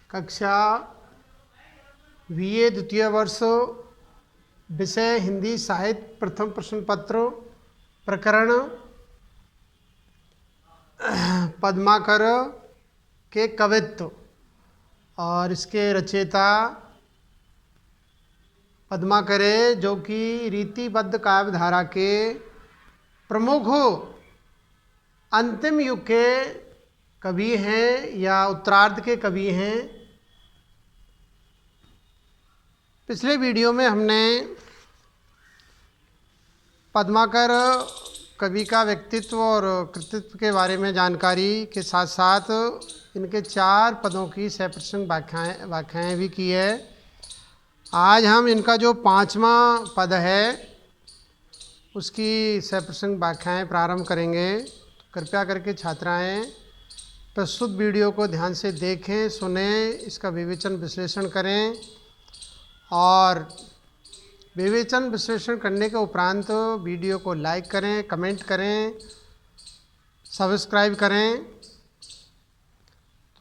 कक्षा बीए द्वितीय वर्ष, विषय हिंदी साहित्य, प्रथम प्रश्न पत्र, प्रकरण पद्माकर के कवित्व और इसके रचयिता पद्माकरे, जो कि रीतिबद्ध काव्य धारा के प्रमुख अंतिम युग के कवि हैं या उत्तरार्ध के कवि हैं। पिछले वीडियो में हमने पद्माकर कवि का व्यक्तित्व और कृतित्व के बारे में जानकारी के साथ साथ इनके 4 पदों की सप्रसंग व्याख्याएं भी की है। आज हम इनका जो 5वां पद है उसकी सप्रसंग व्याख्याएं प्रारंभ करेंगे। तो कृपया करके छात्राएं प्रस्तुत वीडियो को ध्यान से देखें, सुनें, इसका विवेचन विश्लेषण करें और विवेचन विश्लेषण करने के उपरांत वीडियो को लाइक करें, कमेंट करें, सब्सक्राइब करें।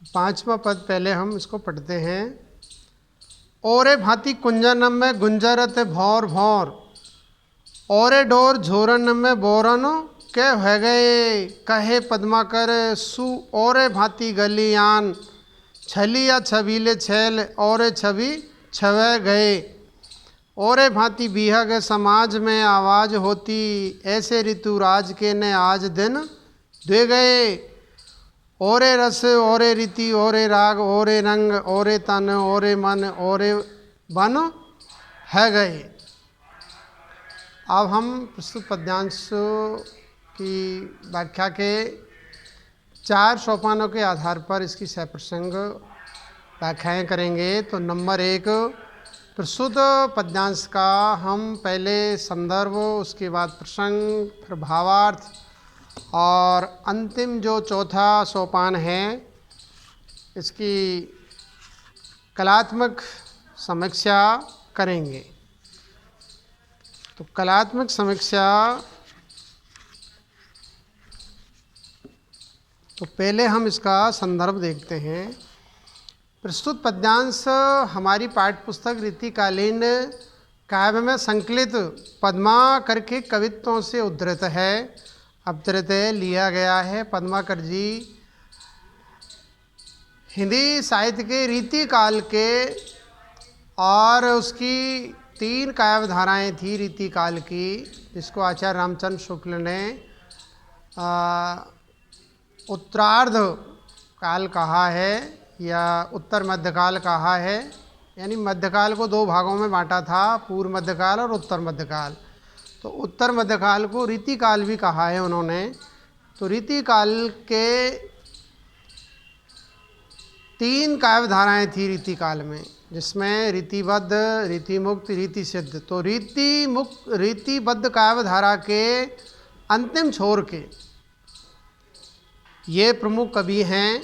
तो 5वां पद पहले हम इसको पढ़ते हैं। ओरे भांति कुंजन में गुंजरत भौर भौर, ओरे डोर झोरन में बोरन के है गए, कहे पद्माकर सु ओरे भांति गलियान, छलिया छबीले छैल ओरे छवि छवे गए, ओरे भांति बिहग समाज में आवाज होती, ऐसे ऋतुराज के ने आज दिन दे गए, ओरे रस ओरे रीति ओरे राग ओरे रंग ओरे तन ओरे मन ओरे बन है गए। अब हम प्रस्तुत पद्यांश की व्याख्या के 4 सोपानों के आधार पर इसकी सप्रसंग व्याख्याएं करेंगे। तो नंबर 1, प्रस्तुत पद्यांश का हम पहले संदर्भ, उसके बाद प्रसंग, फिर भावार्थ और अंतिम जो चौथा सोपान है इसकी कलात्मक समीक्षा करेंगे। तो कलात्मक समीक्षा, तो पहले हम इसका संदर्भ देखते हैं। प्रस्तुत पद्यांश हमारी पाठ्यपुस्तक रीतिकालीन काव्य में संकलित पद्माकर के कवित्वों से उद्धृत है, अवतरित लिया गया है। पद्माकर जी हिंदी साहित्य के रीतिकाल के और उसकी 3 काव्य धाराएँ थी रीतिकाल की, जिसको आचार्य रामचंद्र शुक्ल ने उत्तरार्ध काल कहा है या उत्तर मध्यकाल कहा है। यानी मध्यकाल को 2 भागों में बांटा था, पूर्व मध्यकाल और उत्तर मध्यकाल। तो उत्तर मध्यकाल को रीतिकाल भी कहा है उन्होंने। तो रीतिकाल के 3 काव्य धाराएँ थी रीतिकाल में, जिसमें रीतिबद्ध, रीतिमुक्त, रीति सिद्ध। तो रीतिबद्ध काव्य धारा के अंतिम छोर के ये प्रमुख कवि हैं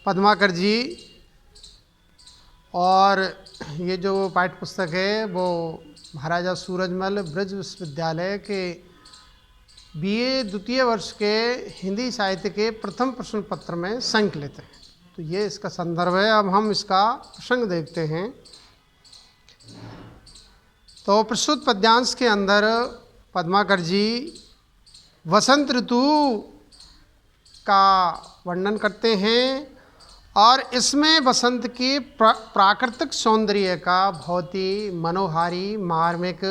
पद्माकर जी। और ये जो पाठ्यपुस्तक है वो महाराजा सूरजमल ब्रज विश्वविद्यालय के बीए द्वितीय वर्ष के हिंदी साहित्य के प्रथम प्रश्न पत्र में संकलित है। तो ये इसका संदर्भ है। अब हम इसका प्रसंग देखते हैं। तो प्रस्तुत पद्यांश के अंदर पद्माकर जी वसंत ऋतु का वर्णन करते हैं और इसमें वसंत की प्राकृतिक सौंदर्य का बहुत ही मनोहारी, मार्मिक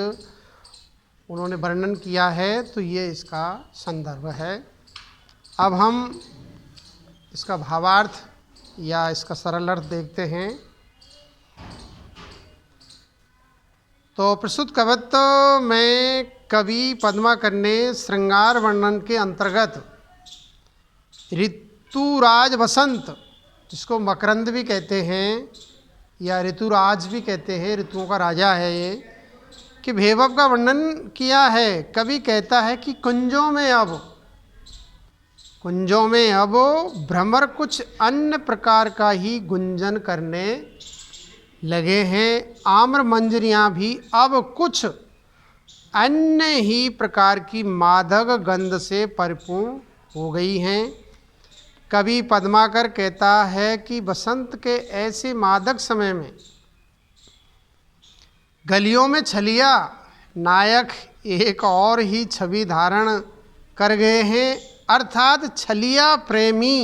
उन्होंने वर्णन किया है। तो ये इसका संदर्भ है। अब हम इसका भावार्थ या इसका सरल अर्थ देखते हैं। तो प्रस्तुत कवित्व में कवि पद्माकर ने श्रृंगार वर्णन के अंतर्गत ऋतुराज वसंत, जिसको मकरंद भी कहते हैं या ऋतुराज भी कहते हैं, ऋतुओं का राजा है ये, कि वैभव का वर्णन किया है। कवि कहता है कि कुंजों में अब भ्रमर कुछ अन्य प्रकार का ही गुंजन करने लगे हैं, आम्र मंजरियाँ भी अब कुछ अन्य ही प्रकार की मादक गंध से परिपूर्ण हो गई हैं। कवि पद्माकर कहता है कि बसंत के ऐसे मादक समय में गलियों में छलिया नायक एक और ही छवि धारण कर गए हैं, अर्थात छलिया प्रेमी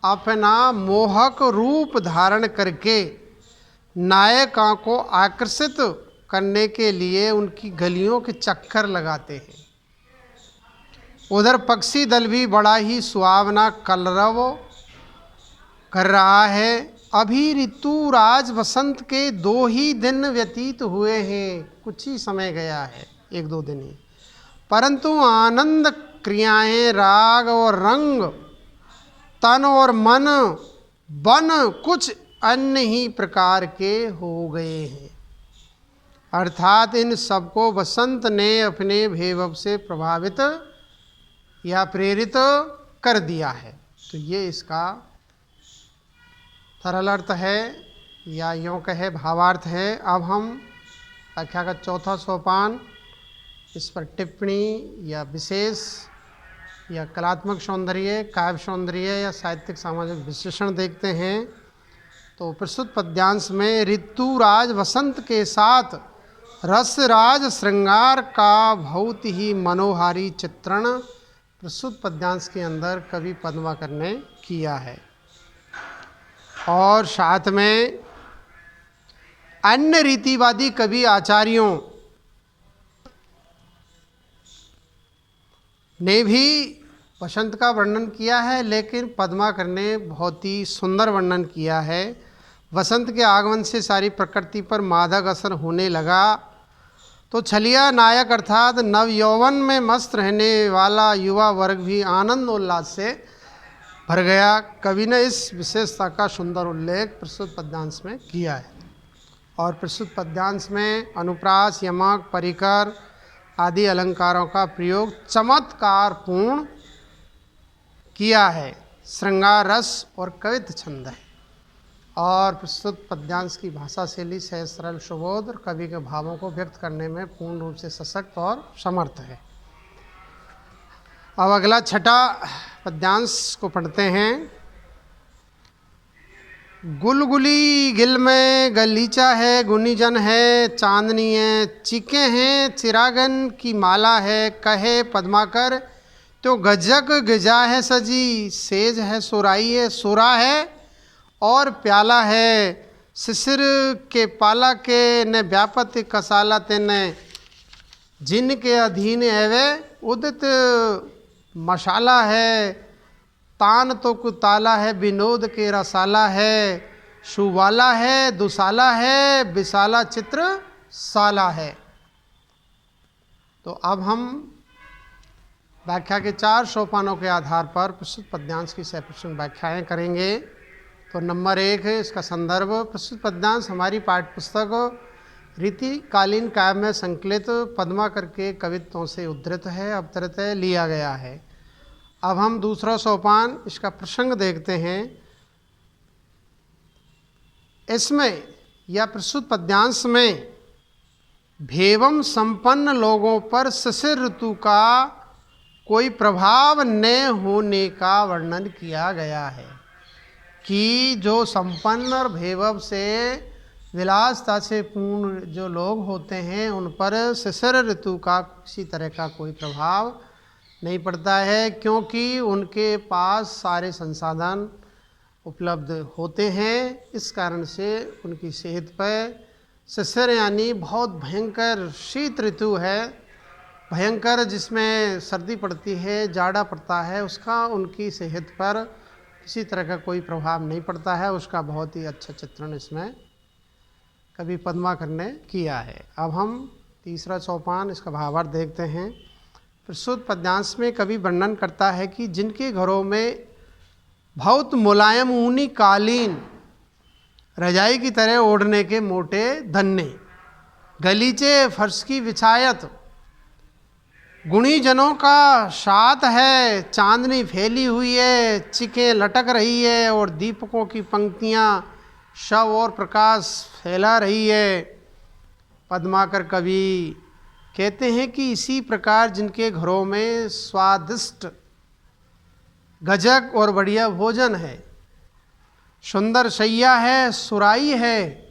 अपना मोहक रूप धारण करके नायिका को आकर्षित करने के लिए उनकी गलियों के चक्कर लगाते हैं। उधर पक्षी दल भी बड़ा ही सुहावना कलरव कर रहा है। अभी ऋतुराज वसंत के 2 ही दिन व्यतीत हुए हैं, कुछ ही समय गया है, 1-2 दिन ही, परंतु आनंद क्रियाएं, राग और रंग, तन और मन, बन कुछ अन्य ही प्रकार के हो गए हैं। अर्थात इन सबको बसंत ने अपने वैभव से प्रभावित या प्रेरित कर दिया है। तो ये इसका सरल अर्थ है या यूँ कहे भावार्थ है। अब हम व्याख्या का चौथा सोपान, इस पर टिप्पणी या विशेष या कलात्मक सौंदर्य, काव्य सौंदर्य या साहित्यिक सामाजिक विश्लेषण देखते हैं। तो प्रस्तुत पद्यांश में ऋतुराज वसंत के साथ रसराज श्रृंगार का बहुत ही मनोहारी चित्रण प्रस्तुत पद्यांश के अंदर कवि पद्माकर ने किया है। और साथ में अन्य रीतिवादी कवि आचार्यों ने भी वसंत का वर्णन किया है, लेकिन पद्माकर ने बहुत ही सुंदर वर्णन किया है। वसंत के आगमन से सारी प्रकृति पर मादक असर होने लगा, तो छलिया नायक अर्थात नव यौवन में मस्त रहने वाला युवा वर्ग भी आनंद उल्लास से भर गया। कवि ने इस विशेषता का सुंदर उल्लेख प्रस्तुत पद्यांश में किया है। और प्रस्तुत पद्यांश में अनुप्रास, यमक, परिकर आदि अलंकारों का प्रयोग चमत्कारपूर्ण किया है। श्रृंगार रस और कवित्व छंद है। और प्रस्तुत पद्यांश की भाषा शैली सहज, सरल, सुबोध और कवि के भावों को व्यक्त करने में पूर्ण रूप से सशक्त और समर्थ है। अब अगला छठा पद्यांश को पढ़ते हैं। गुलगुली गिल में गलीचा है, गुनीजन है, चांदनी है, चिके हैं, चिरागन की माला है, कहे पद्माकर तो गजक गजा है सजी, सेज है सुराई है, सुरा है और प्याला है, शिशिर के पाला के न व्यापत कसाला तेने, जिनके अधीन एवे उदित मशाला है, तान तो कुताला है, विनोद के रसाला है, सुवाला है, दुसाला है, विशाला चित्र साला है। तो अब हम व्याख्या के 4 सोपानों के आधार पर प्रस्तुत पद्यांश की सप्रश्न व्याख्याएं करेंगे। तो नंबर 1 है इसका संदर्भ। प्रस्तुत पद्यांश हमारी पाठ्यपुस्तक रीतिकालीन काव्य में संकलित पद्माकर के कवित्वों से उद्धृत है, अवतरित है, लिया गया है। अब हम दूसरा सोपान, इसका प्रसंग देखते हैं। इसमें या प्रस्तुत पद्यांश में भेवम संपन्न लोगों पर शिशिर ऋतु का कोई प्रभाव न होने का वर्णन किया गया है कि जो संपन्न और वैभव से विलासता से पूर्ण जो लोग होते हैं उन पर शिशिर ऋतु का किसी तरह का कोई प्रभाव नहीं पड़ता है, क्योंकि उनके पास सारे संसाधन उपलब्ध होते हैं। इस कारण से उनकी सेहत पर शिशिर यानी बहुत भयंकर शीत ऋतु है, भयंकर जिसमें सर्दी पड़ती है, जाड़ा पड़ता है, उसका उनकी सेहत पर किसी तरह का कोई प्रभाव नहीं पड़ता है। उसका बहुत ही अच्छा चित्रण इसमें कवि पद्माकर ने किया है। अब हम तीसरा सोपान, इसका भावार्थ देखते हैं। प्रस्तुत पद्यांश में कवि वर्णन करता है कि जिनके घरों में बहुत मुलायम ऊनी कालीन रजाई की तरह ओढ़ने के मोटे धन्ने, गलीचे फर्श की विछायत, गुणीजनों का साथ है, चांदनी फैली हुई है, चिकें लटक रही है और दीपकों की पंक्तियां शव और प्रकाश फैला रही है। पद्माकर कवि कहते हैं कि इसी प्रकार जिनके घरों में स्वादिष्ट गजक और बढ़िया भोजन है, सुंदर शैया है, सुराई है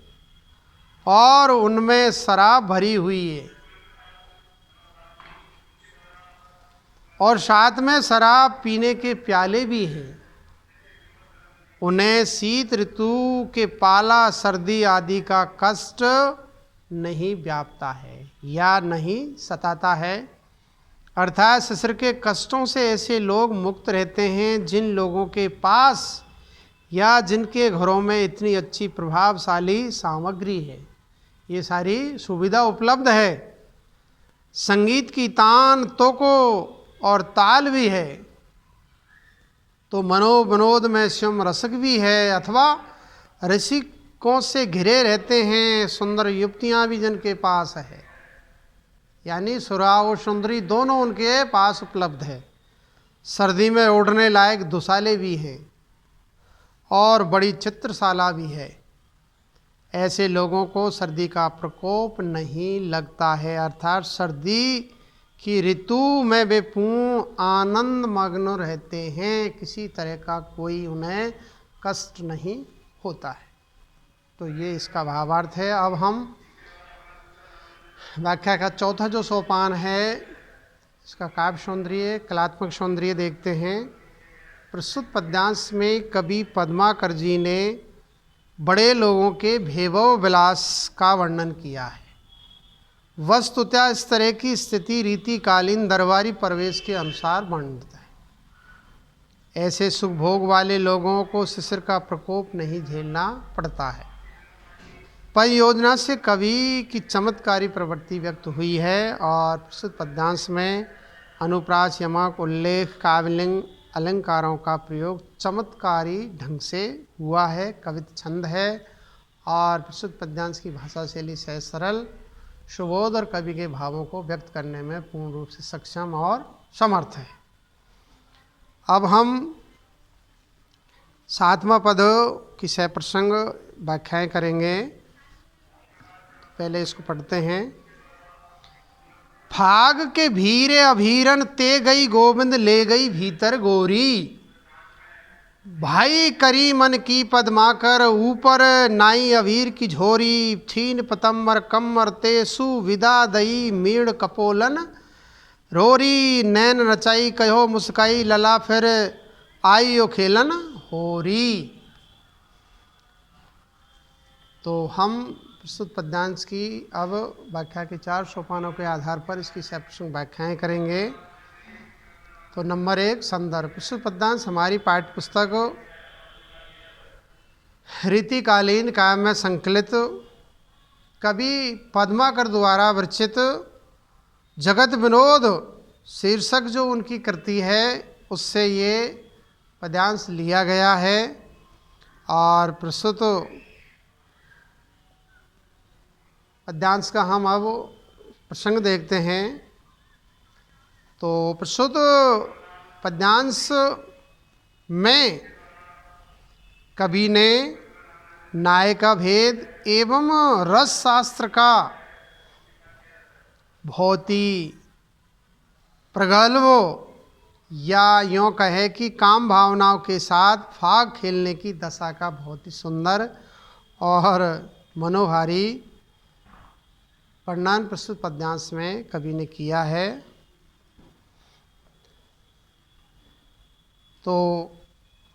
और उनमें शराब भरी हुई है और साथ में शराब पीने के प्याले भी हैं। उन्हें शीत ऋतु के पाला सर्दी आदि का कष्ट नहीं व्यापता है या नहीं सताता है। अर्थात ससुर के कष्टों से ऐसे लोग मुक्त रहते हैं जिन लोगों के पास या जिनके घरों में इतनी अच्छी प्रभावशाली सामग्री है, ये सारी सुविधा उपलब्ध है। संगीत की तान तोको और ताल भी है, तो मनोविनोद में स्वयं रसक भी है, अथवा रसिकों से घिरे रहते हैं, सुंदर युवतियाँ भी जिनके पास है, यानी सुरा और सुंदरी दोनों उनके पास उपलब्ध है। सर्दी में ओढ़ने लायक दुशाले भी हैं और बड़ी चित्रशाला भी है। ऐसे लोगों को सर्दी का प्रकोप नहीं लगता है, अर्थात सर्दी की ऋतु में वे पूर्ण आनंद मग्न रहते हैं, किसी तरह का कोई उन्हें कष्ट नहीं होता है। तो ये इसका भावार्थ है। अब हम व्याख्या का चौथा जो सोपान है, इसका काव्य सौंदर्य कलात्मक सौंदर्य देखते हैं। प्रस्तुत पद्यांश में कवि पद्माकर जी ने बड़े लोगों के वैभव विलास का वर्णन किया है। वस्तुतः इस तरह की स्थिति रीतिकालीन दरबारी प्रवेश के अनुसार वर्णित है। ऐसे सुख भोग वाले लोगों को शिशिर का प्रकोप नहीं झेलना पड़ता है। पद योजना से कवि की चमत्कारी प्रवृत्ति व्यक्त हुई है और प्रस्तुत पद्यांश में अनुप्रास, यमक, उल्लेख, काव्यलिंग, अलंकारों का प्रयोग चमत्कारी ढंग से हुआ है। कवित छंद है और प्रस्तुत पद्यांश की भाषा शैली सहज सरल, सुबोध और कवि के भावों को व्यक्त करने में पूर्ण रूप से सक्षम और समर्थ है। अब हम सातवां पद की सह प्रसंग व्याख्याएं करेंगे। पहले इसको पढ़ते हैं। फाग के भीरे अभीरन ते गई गोविंद ले गई भीतर गोरी, भाई करी मन की पद्माकर ऊपर नाई अभीर की झोरी, छीन पतम्बर कम्मर ते सुविदा दई मीण कपोलन रोरी, नैन नचाई कहो मुस्काई लला फिर आई ओ खेलन होरी। तो हम प्रस्तुत पद्यांश की अब व्याख्या के 4 सोपानों के आधार पर इसकी सप्रसंग व्याख्याएं करेंगे। तो नंबर 1 संदर्भ। प्रस्तुत पद्यांश हमारी पाठ्य पुस्तक रीतिकालीन काव्य में संकलित कवि पद्माकर द्वारा विरचित जगत विनोद शीर्षक जो उनकी कृति है उससे ये पद्यांश लिया गया है। और प्रस्तुत पद्यांश का हम अब प्रसंग देखते हैं। तो प्रस्तुत पद्यांश में कवि ने नायिका भेद एवं रस शास्त्र का बहुत ही प्रगल्भ या यूँ कहे कि काम भावनाओं के साथ फाग खेलने की दशा का बहुत ही सुंदर और मनोहारी वर्णन प्रस्तुत पद्यांश में कवि ने किया है। तो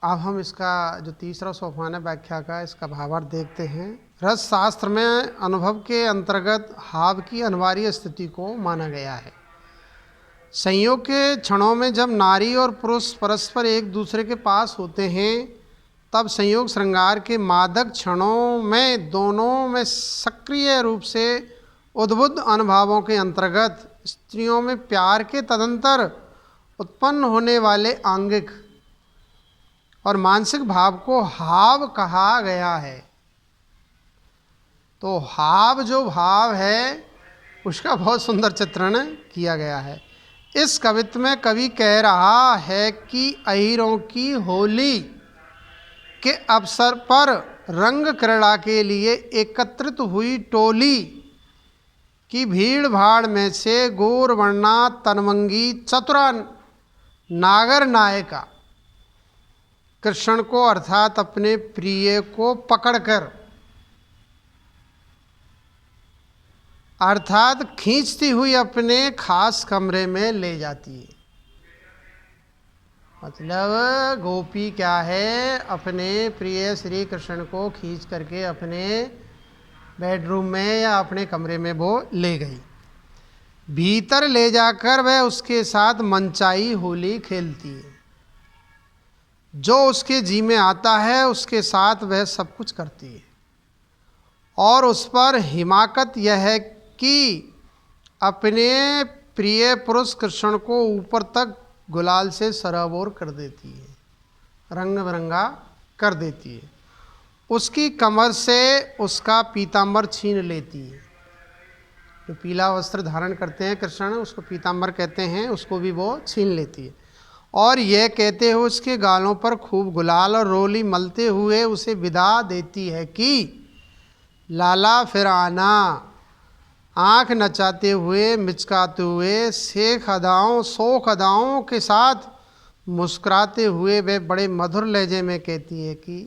अब हम इसका जो तीसरा सोपान है व्याख्या का, इसका भावार्थ देखते हैं। रस शास्त्र में अनुभव के अंतर्गत हाव की अनिवार्य स्थिति को माना गया है। संयोग के क्षणों में जब नारी और पुरुष परस्पर एक दूसरे के पास होते हैं तब संयोग श्रृंगार के मादक क्षणों में दोनों में सक्रिय रूप से उद्बुद्ध अनुभवों के अंतर्गत स्त्रियों में प्यार के तदंतर उत्पन्न होने वाले आंगिक और मानसिक भाव को हाव कहा गया है। तो हाव जो भाव है उसका बहुत सुंदर चित्रण किया गया है। इस कवित्व में कवि कह रहा है कि अहीरों की होली के अवसर पर रंग क्रीड़ा के लिए एकत्रित हुई टोली की भीड़ भाड़ में से गौरवर्णा तनमंगी चतुरा नागर नायिका कृष्ण को अर्थात अपने प्रिय को पकड़कर, अर्थात खींचती हुई अपने खास कमरे में ले जाती है। मतलब गोपी क्या है, अपने प्रिय श्री कृष्ण को खींच करके अपने बेडरूम में या अपने कमरे में वो ले गई। भीतर ले जाकर वह उसके साथ मनचाही होली खेलती है। जो उसके जी में आता है उसके साथ वह सब कुछ करती है। और उस पर हिमाकत यह है कि अपने प्रिय पुरुष कृष्ण को ऊपर तक गुलाल से सराबोर कर देती है, रंग बिरंगा कर देती है। उसकी कमर से उसका पीताम्बर छीन लेती है। जो पीला वस्त्र धारण करते हैं कृष्ण, उसको पीताम्बर कहते हैं, उसको भी वो छीन लेती है। और यह कहते हुए उसके गालों पर खूब गुलाल और रोली मलते हुए उसे विदा देती है कि लाला फिर आना। आँख नचाते हुए, मिचकाते हुए, शोख अदाओं के साथ मुस्कुराते हुए वे बड़े मधुर लहजे में कहती है कि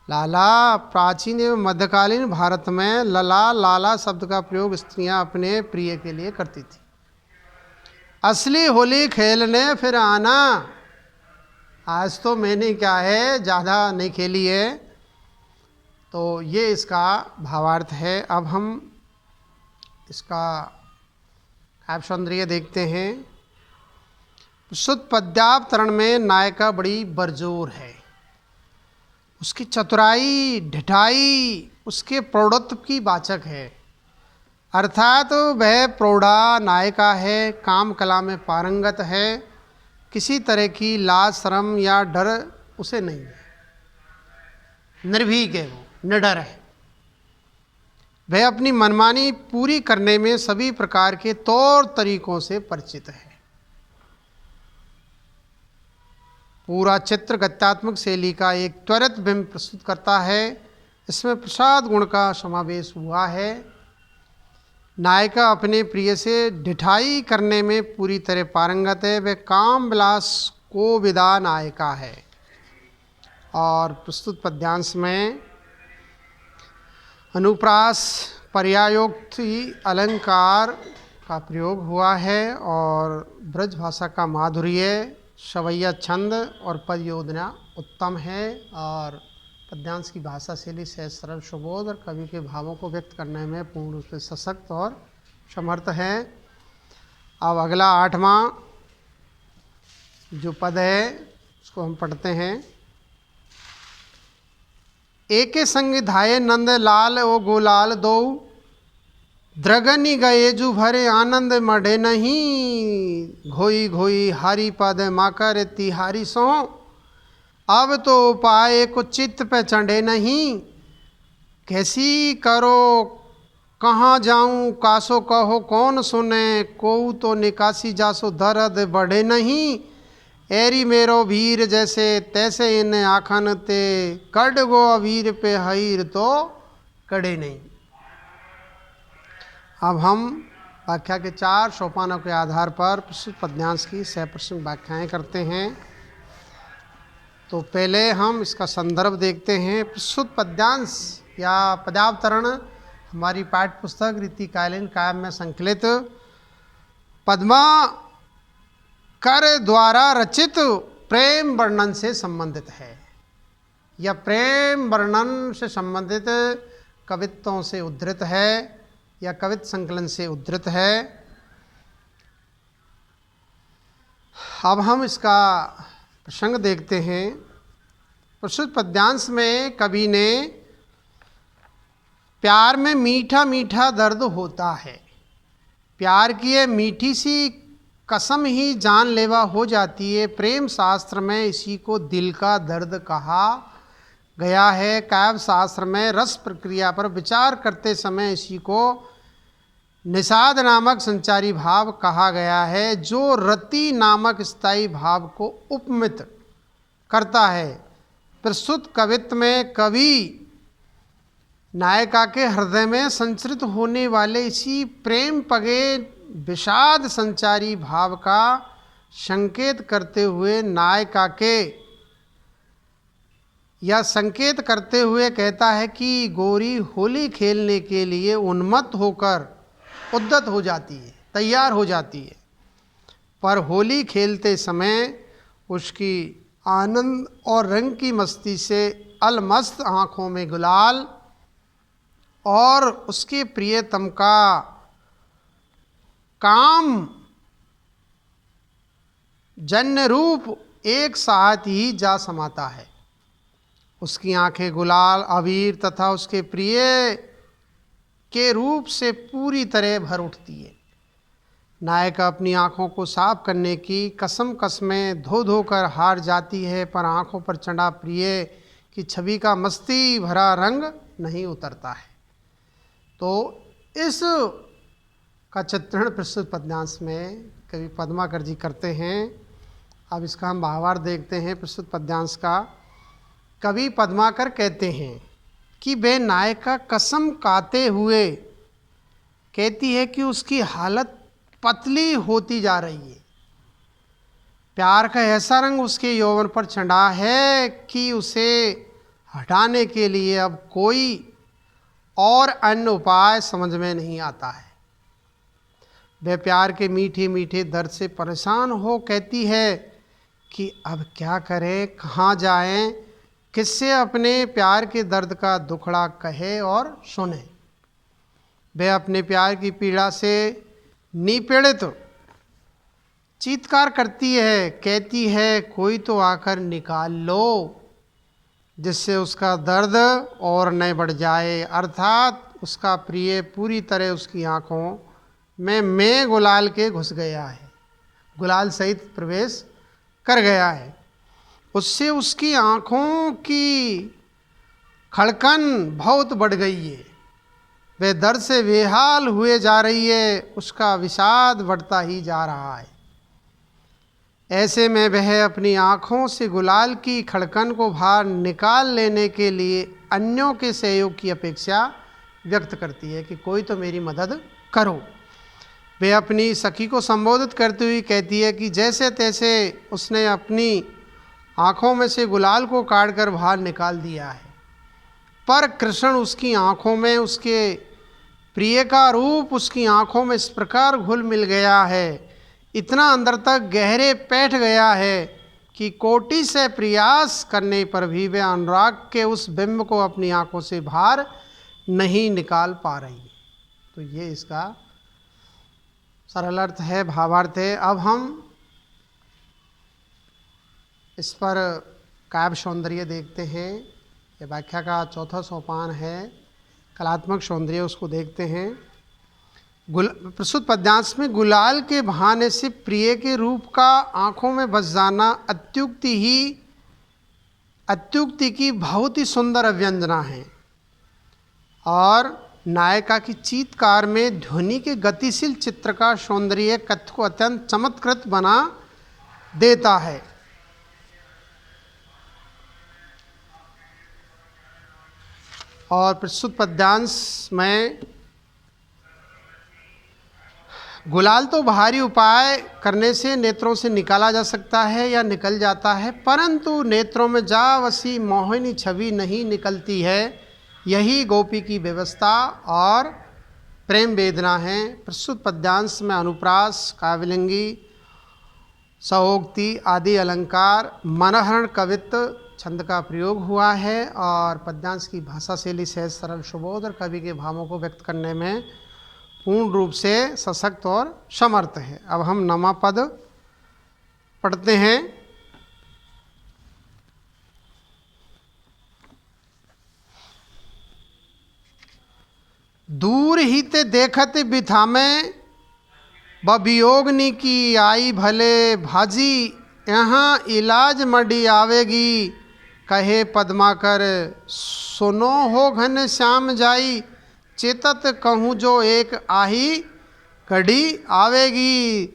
लाला। प्राचीन एवं मध्यकालीन भारत में लला लाला शब्द का प्रयोग स्त्रियां अपने प्रिय के लिए करती थी। असली होली खेलने फिर आना। आज तो मैंने क्या है ज़्यादा नहीं खेली है, तो ये इसका भावार्थ है। अब हम इसका काव्यसौंदर्य देखते हैं। शुद्ध पद्यावतरण में नायिका बड़ी बरजोर है। उसकी चतुराई, ढिठाई उसके प्रौढ़त्व की वाचक है। अर्थात वह प्रौढ़ा नायिका है, काम कला में पारंगत है, किसी तरह की लाज शर्म या डर उसे नहीं है, निर्भीक है, वो निडर है। वह अपनी मनमानी पूरी करने में सभी प्रकार के तौर तरीकों से परिचित है। पूरा चित्र गत्यात्मक शैली का एक त्वरित बिंब प्रस्तुत करता है। इसमें प्रसाद गुण का समावेश हुआ है। नायिका अपने प्रिय से ढिठाई करने में पूरी तरह पारंगत है। वह काम विलास को विदा नायिका है। और प्रस्तुत पद्यांश में अनुप्रास, पर्यायोक्ति, अलंकार का प्रयोग हुआ है और ब्रज भाषा का माधुर्य, सवैया छंद और पद योजना उत्तम है। और पद्यांश की भाषा शैली सहज सरल सुबोध और कवि के भावों को व्यक्त करने में पूर्ण रूप से सशक्त और समर्थ है। अब अगला 8वां जो पद है उसको हम पढ़ते हैं। एके संग धाये नंद लाल ओ गोलाल दो, द्रगनी गए जु भरे आनंद मढ़े नहीं, घोई घोई हारी पद माकर तिहारी सो, अब तो पाए को चित्त पे चढ़े नहीं, कैसी करो कहाँ जाऊं कासो कहो कौन सुने, कोऊ तो निकासी जासो दर्द बढ़े नहीं, एरी मेरो वीर जैसे तैसे इन आखन ते, कड गो वीर पे हईर तो कड़े नहीं। अब हम व्याख्या के 4 सोपानों के आधार पर प्रस्तुत पद्यांश की सप्रश्न व्याख्याएं करते हैं। तो पहले हम इसका संदर्भ देखते हैं। प्रस्तुत पद्यांश या पद्यावतरण हमारी पाठ्य पुस्तक रीतिकालीन काव्य में संकलित पद्मा कर द्वारा रचित प्रेम वर्णन से संबंधित है। यह प्रेम वर्णन से संबंधित कवित्वों से उद्धृत है या कवित्व संकलन से उद्धृत है। अब हम इसका प्रसंग देखते हैं। प्रस्तुत पद्यांश में कवि ने प्यार में मीठा मीठा दर्द होता है, प्यार की ये मीठी सी कसम ही जानलेवा हो जाती है। प्रेम शास्त्र में इसी को दिल का दर्द कहा गया है। काव्य शास्त्र में रस प्रक्रिया पर विचार करते समय इसी को निषाद नामक संचारी भाव कहा गया है, जो रति नामक स्थायी भाव को उपमित करता है। प्रस्तुत कवित्व में कवि नायिका के हृदय में संचरित होने वाले इसी प्रेम पगे विषाद संचारी भाव का संकेत करते हुए नायिका के या संकेत करते हुए कहता है कि गोरी होली खेलने के लिए उन्मत्त होकर उद्यत हो जाती है, तैयार हो जाती है। पर होली खेलते समय उसकी आनंद और रंग की मस्ती से अलमस्त आँखों में गुलाल और उसके प्रियतम का काम जन्य रूप एक साथ ही जा समाता है। उसकी आंखें गुलाल, अबीर तथा उसके प्रिय के रूप से पूरी तरह भर उठती है। नायिका अपनी आंखों को साफ करने की कसम कसमें धो धो कर हार जाती है, पर आंखों पर चढ़ा प्रिय की छवि का मस्ती भरा रंग नहीं उतरता है। तो इस का चित्रण प्रस्तुत पद्यांश में कवि पद्माकर जी करते हैं। अब इसका हम भावार्थ देखते हैं। प्रस्तुत पद्यांश का कवि पद्माकर कहते हैं कि वह नायिका कसम खाते हुए कहती है कि उसकी हालत पतली होती जा रही है। प्यार का ऐसा रंग उसके यौवन पर चढ़ा है कि उसे हटाने के लिए अब कोई और अन्य उपाय समझ में नहीं आता है। वह प्यार के मीठे मीठे दर्द से परेशान हो कहती है कि अब क्या करें, कहाँ जाएं, किससे अपने प्यार के दर्द का दुखड़ा कहे और सुने। वह अपने प्यार की पीड़ा से निपीड़ित चीत्कार करती है, कहती है कोई तो आकर निकाल लो जिससे उसका दर्द और न बढ़ जाए। अर्थात उसका प्रिय पूरी तरह उसकी आँखों में गुलाल के घुस गया है, गुलाल सहित प्रवेश कर गया है। उससे उसकी आँखों की खड़कन बहुत बढ़ गई है, वह दर्द से बेहाल हुए जा रही है, उसका विषाद बढ़ता ही जा रहा है। ऐसे में वह अपनी आँखों से गुलाल की खड़कन को बाहर निकाल लेने के लिए अन्यों के सहयोग की अपेक्षा व्यक्त करती है कि कोई तो मेरी मदद करो। वह अपनी सखी को संबोधित करती हुई कहती है कि जैसे तैसे उसने अपनी आँखों में से गुलाल को काट कर बाहर निकाल दिया है, पर कृष्ण उसकी आँखों में, उसके प्रिय का रूप उसकी आँखों में इस प्रकार घुल मिल गया है, इतना अंदर तक गहरे बैठ गया है कि कोटि से प्रयास करने पर भी वे अनुराग के उस बिंब को अपनी आँखों से बाहर नहीं निकाल पा रही है। तो ये इसका सरल अर्थ है, भावार्थ है। अब हम इस पर काव्य सौंदर्य देखते हैं। ये व्याख्या का चौथा सोपान है, कलात्मक सौंदर्य, उसको देखते हैं। प्रस्तुत पद्यांश में गुलाल के बहाने से प्रिय के रूप का आँखों में बस जाना अत्युक्ति की बहुत ही सुंदर अव्यंजना है और नायिका की चीत्कार में ध्वनि के गतिशील चित्र का सौंदर्य कथ्य को अत्यंत चमत्कृत बना देता है। और प्रस्तुत पद्यांश में गुलाल तो बाहरी उपाय करने से नेत्रों से निकाला जा सकता है या निकल जाता है, परंतु नेत्रों में जा वसी मोहिनी छवि नहीं निकलती है। यही गोपी की व्यवस्था और प्रेम वेदना है। प्रस्तुत पद्यांश में अनुप्रास, काव्यलिंगी, सहोक्ति आदि अलंकार, मनहरण, कवित्व, छंद का प्रयोग हुआ है और पद्यांश की भाषा शैली सहज, सरल, सुबोध और कवि के भावों को व्यक्त करने में पूर्ण रूप से सशक्त और समर्थ है। अब हम नमा पद पढ़ते हैं। दूर ही ते देखत बिथा में बबियोगनी की आई भले भाजी, यहाँ इलाज मडी आवेगी कहे पद्माकर सुनो हो घन श्याम जाई, चेतत कहूँ जो एक आही घड़ी आवेगी,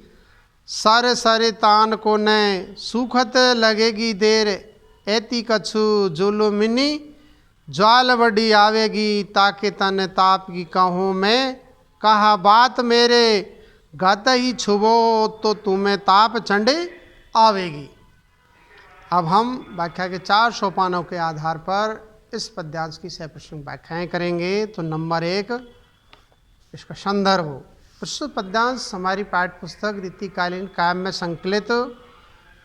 सर सर तान को न सूखत लगेगी देर, ऐती कछु जुलुमिनी ज्वाल बड़ी आवेगी, ताके तन ताप की कहूँ मैं कहा बात मेरे, गत ही छुबो तो तुम्हें ताप चंडे आवेगी। अब हम व्याख्या के 4 सोपानों के आधार पर इस पद्यांश की सप्रश्न व्याख्याएं करेंगे। तो नंबर 1, इसका संदर्भ। प्रस्तुत पद्यांश हमारी पाठ्य पुस्तक रीतिकालीन काव्य में संकलित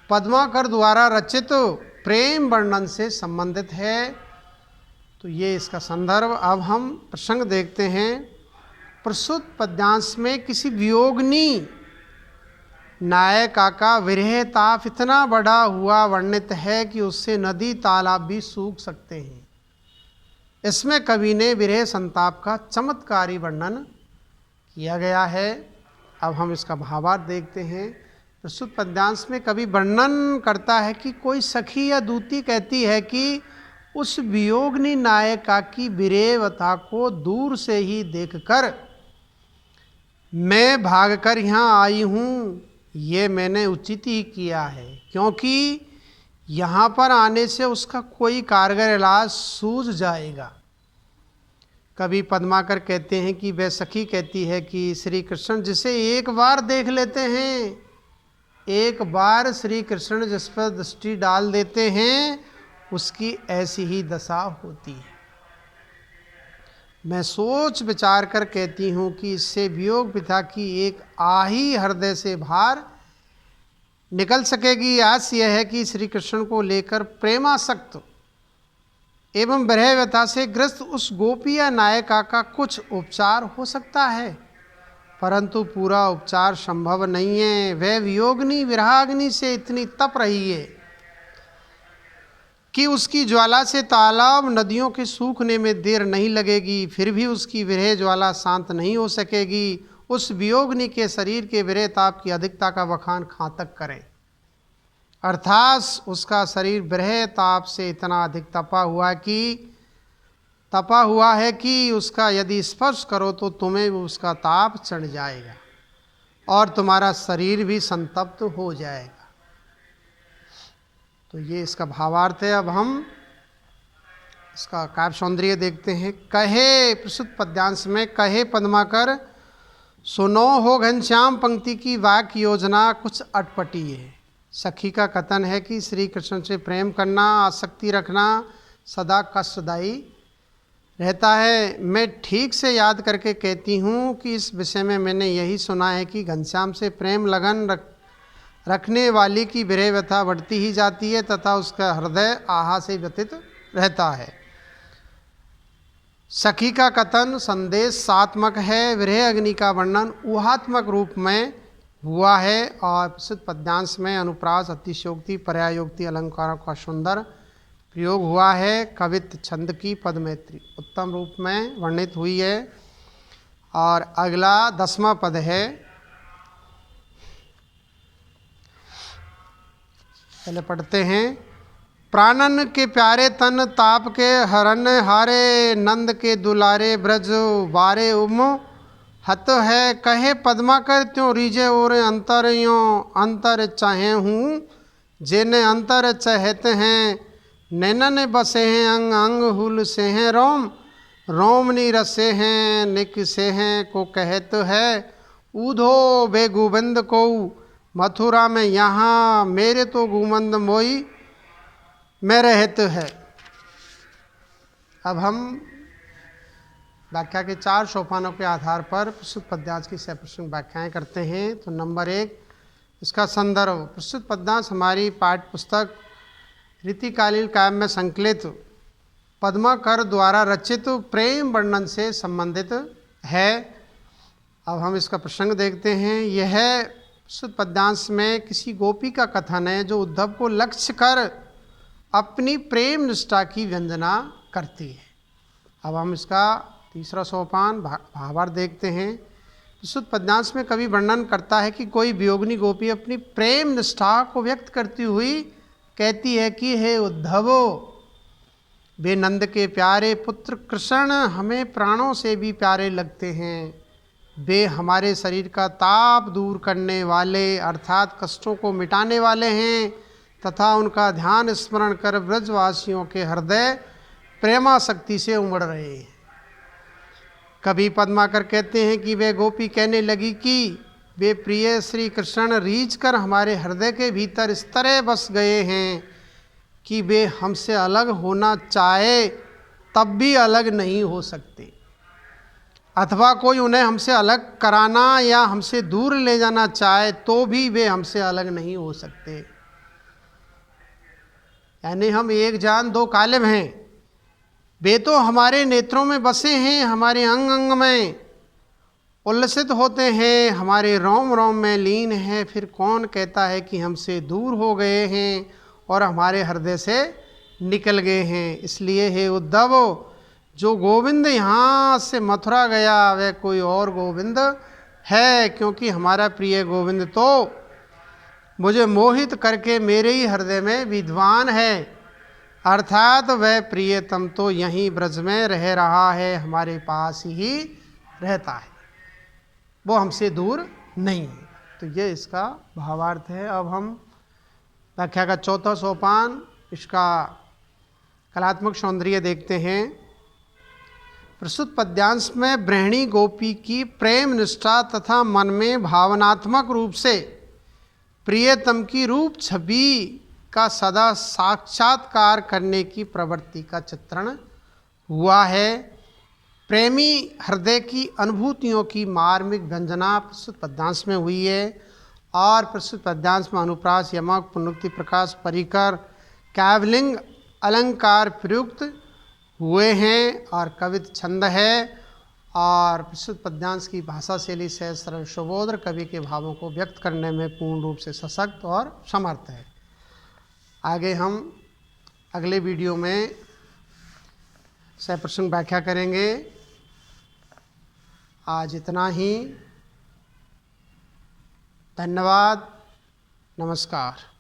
पद्माकर द्वारा रचित प्रेम वर्णन से संबंधित है। तो ये इसका संदर्भ। अब हम प्रसंग देखते हैं। प्रस्तुत पद्यांश में किसी वियोगनी नायिका का विरह ताप इतना बढ़ा हुआ वर्णित है कि उससे नदी तालाब भी सूख सकते हैं। इसमें कवि ने विरह संताप का चमत्कारी वर्णन किया गया है। अब हम इसका भावार्थ देखते हैं। प्रस्तुत पद्यांश में कवि वर्णन करता है कि कोई सखी या दूती कहती है कि उस वियोगनी नायिका की विरहवता को दूर से ही देखकर मैं भागकर यहाँ आई हूँ। ये मैंने उचित ही किया है, क्योंकि यहाँ पर आने से उसका कोई कारगर इलाज सूझ जाएगा। कवि पद्माकर कहते हैं कि वह सखी कहती है कि श्री कृष्ण जिसे एक बार देख लेते हैं, एक बार श्री कृष्ण जिस पर दृष्टि डाल देते हैं, उसकी ऐसी ही दशा होती है। मैं सोच विचार कर कहती हूँ कि इससे वियोग पिता की एक आही हृदय से बाहर निकल सकेगी। आस यह है कि श्री कृष्ण को लेकर प्रेमासक्त एवं विरह व्यथा से ग्रस्त उस गोपी या नायिका का कुछ उपचार हो सकता है, परंतु पूरा उपचार संभव नहीं है। वह वियोगनी विरहाग्नि से इतनी तप रही है कि उसकी ज्वाला से तालाब नदियों के सूखने में देर नहीं लगेगी, फिर भी उसकी विरह ज्वाला शांत नहीं हो सकेगी। उस वियोगनी के शरीर के विरह ताप की अधिकता का बखान कहाँ तक करें। अर्थात उसका शरीर विरह ताप से इतना अधिक तपा हुआ है कि उसका यदि स्पर्श करो तो तुम्हें उसका ताप चढ़ जाएगा और तुम्हारा शरीर भी संतप्त हो जाएगा। तो ये इसका भावार्थ है। अब हम इसका काव्य सौंदर्य देखते हैं। कहे प्रस्तुत पद्यांश में कहे पद्माकर सुनो हो घनश्याम पंक्ति की वाक्य योजना कुछ अटपटी है। सखी का कथन है कि श्री कृष्ण से प्रेम करना, आसक्ति रखना सदा कष्टदायी रहता है। मैं ठीक से याद करके कहती हूँ कि इस विषय में मैंने यही सुना है कि घनश्याम से प्रेम लगन रखने वाली की विरह व्यथा बढ़ती ही जाती है तथा उसका हृदय आहा से व्यतीत रहता है। सखी का कथन संदेशात्मक है, विरह अग्नि का वर्णन ऊहात्मक रूप में हुआ है और प्रस्तुत पद्यांश में अनुप्रास, अतिशयोक्ति, पर्यायोक्ति अलंकारों का सुंदर प्रयोग हुआ है। कवित्व छंद की पदमैत्री उत्तम रूप में वर्णित हुई है। और अगला 10वां पद है। पहले पढ़ते हैं। प्राणन के प्यारे तन ताप के हरण हारे, नंद के दुलारे ब्रज बारे उम हत है। कहे पद्माकर त्यों रीजे और अंतर यो अंतर चाहे हूँ, जेने अंतर चहत हैं नैनन बसे हैं अंग अंग हुल से हैं रोम रोम नी रसे हैं निक से हैं को कहत है। ऊधो बे गोविंद को मथुरा में यहाँ, मेरे तो गुमंद मोई में रहत है। अब हम व्याख्या के 4 सोपानों के आधार पर प्रस्तुत पद्यांश की सप्रश्न व्याख्याएं करते हैं। तो नंबर 1, इसका संदर्भ। प्रस्तुत पद्यांश हमारी पाठ्य पुस्तक रीतिकालीन काव्य में संकलित पद्माकर द्वारा रचित प्रेम वर्णन से संबंधित है। अब हम इसका प्रसंग देखते हैं। यह प्रस्तुत पद्यांश में किसी गोपी का कथन है जो उद्धव को लक्ष्य कर अपनी प्रेम निष्ठा की व्यंजना करती है। अब हम इसका तीसरा सोपान भावार्थ देखते हैं। प्रस्तुत पद्यांश में कवि वर्णन करता है कि कोई वियोगिनी गोपी अपनी प्रेम निष्ठा को व्यक्त करती हुई कहती है कि हे उद्धवो, वे नंद के प्यारे पुत्र कृष्ण हमें प्राणों से भी प्यारे लगते हैं। वे हमारे शरीर का ताप दूर करने वाले अर्थात कष्टों को मिटाने वाले हैं तथा उनका ध्यान स्मरण कर ब्रजवासियों के हृदय प्रेमासक्ति से उमड़ रहे हैं। कवि पद्माकर कहते हैं कि वे गोपी कहने लगी कि वे प्रिय श्री कृष्ण रीझ कर हमारे हृदय के भीतर इस तरह बस गए हैं कि वे हमसे अलग होना चाहे तब भी अलग नहीं हो सकते, अथवा कोई उन्हें हमसे अलग कराना या हमसे दूर ले जाना चाहे तो भी वे हमसे अलग नहीं हो सकते। यानी हम एक जान दो कालिब हैं। वे तो हमारे नेत्रों में बसे हैं, हमारे अंग अंग में उल्लसित होते हैं, हमारे रोम रोम में लीन है। फिर कौन कहता है कि हमसे दूर हो गए हैं और हमारे हृदय से निकल गए हैं। इसलिए हे उद्धव, जो गोविंद यहाँ से मथुरा गया वह कोई और गोविंद है, क्योंकि हमारा प्रिय गोविंद तो मुझे मोहित करके मेरे ही हृदय में विद्वान है, अर्थात वह प्रियतम तो यहीं ब्रज में रह रहा है, हमारे पास ही रहता है, वो हमसे दूर नहीं है। तो ये इसका भावार्थ है। अब हम व्याख्या का चौथा सोपान, इसका कलात्मक सौंदर्य देखते हैं। प्रस्तुत पद्यांश में ब्रह्मणी गोपी की प्रेम निष्ठा तथा मन में भावनात्मक रूप से प्रियतम की रूप छवि का सदा साक्षात्कार करने की प्रवृत्ति का चित्रण हुआ है। प्रेमी हृदय की अनुभूतियों की मार्मिक व्यंजना प्रस्तुत पद्यांश में हुई है और प्रस्तुत पद्यांश में अनुप्रास, यमक, पुनरुक्ति, प्रकाश, परिकर, कैवलिंग अलंकार प्रयुक्त हुए हैं और कवित छंद है और प्रस्तुत पद्यांश की भाषा शैली से सरल सुबोध कवि के भावों को व्यक्त करने में पूर्ण रूप से सशक्त और समर्थ है। आगे हम अगले वीडियो में सप्रसंग व्याख्या करेंगे। आज इतना ही। धन्यवाद। नमस्कार।